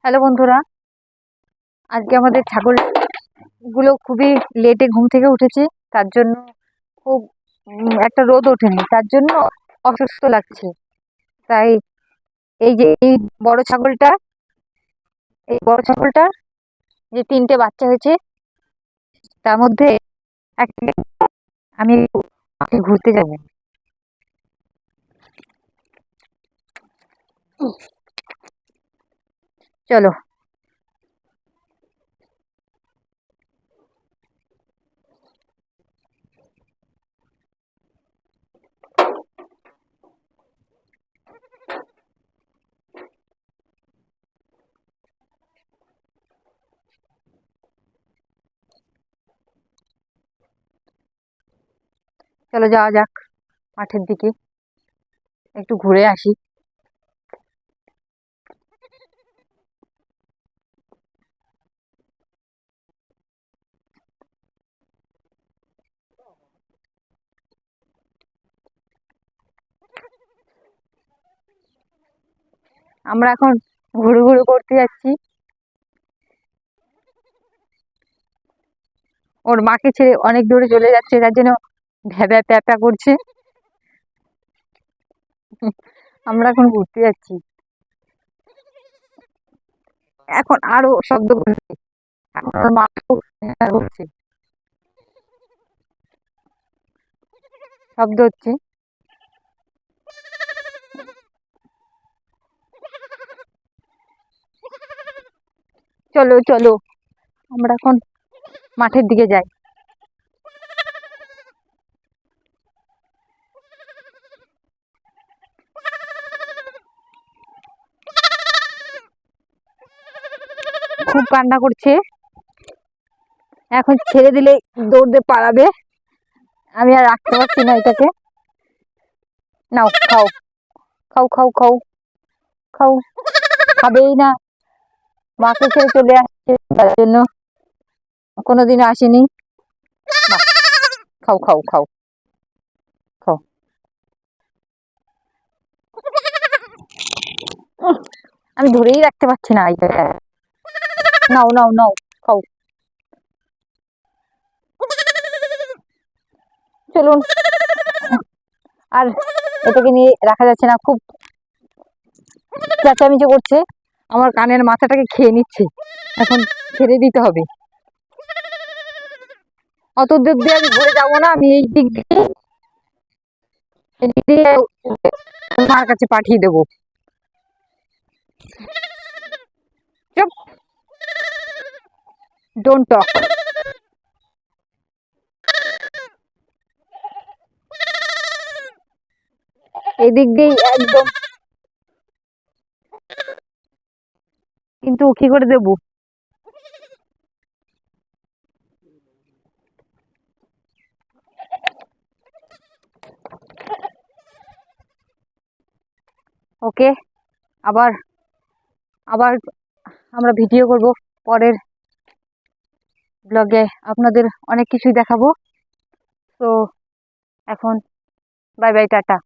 Hello বন্ধুরা, আজকে আমাদের ছাগল গুলো খুবই লেটে ঘুম থেকে উঠেছে। তার জন্য খুব একটা রোদ ওঠেনি, তার জন্য অসুস্থ লাগছে। তাই এই বড় ছাগলটা এই বড় ছাগলটার যে 3টে বাচ্চা হয়েছে, তার মধ্যে একটা আমি একটু ঘুরতে যাব। চলো। চলো যাওয়া যাক মাঠের দিকে, একটু ঘুরে আসি। আমরা এখন ঘুরু ঘুরু করতে যাচ্ছি। ওর মাকে ছেড়ে অনেক দূরে চলে যাচ্ছে, তার জন্য ভ্যাবা প্যাপা করছে। আমরা এখন ঘুরতে যাচ্ছি। এখন আরো শব্দ করছে, এখন ওর মা খুব চিৎকার করছে, শব্দ হচ্ছে। চলো চলো, আমরা এখন মাঠের দিকে যাই। খুব কান্না করছে, এখন ছেড়ে দিলে দৌড় দিয়ে পালাবে। আমি আর রাখতে পারছি না এটাকে। নাও খাও, খাও খাও খাও খাও। খাবেই না, মাকে ছেড়ে চলে আসছে, তার জন্য কোনোদিন আসেনি। নাও, খাও খাও খাও খাও। আমি ধরেই রাখতে পারছি না এটাকে। নাও নাও নাও, খাও। চলুন, আর এটাকে নিয়ে রাখা যাচ্ছে না, খুব চেঁচামেচি করছে, আমার কানের মাথাটাকে খেয়ে নিচ্ছে। এখন ছেড়ে দিতে হবে। অত দূর দিয়ে আমি ঘুরে যাবো না, আমি এই দিক দিয়ে মার কাছে পাঠিয়ে দেবো। চুপ, ডোন্ট টক। এই দিক দিয়ে একদম, কিন্তু কি করে দেবো? ওকে, আবার আবার আমরা ভিডিও করব পরের ব্লগে, আপনাদের অনেক কিছুই দেখাবো। তো এখন বাই বাই, টাটা।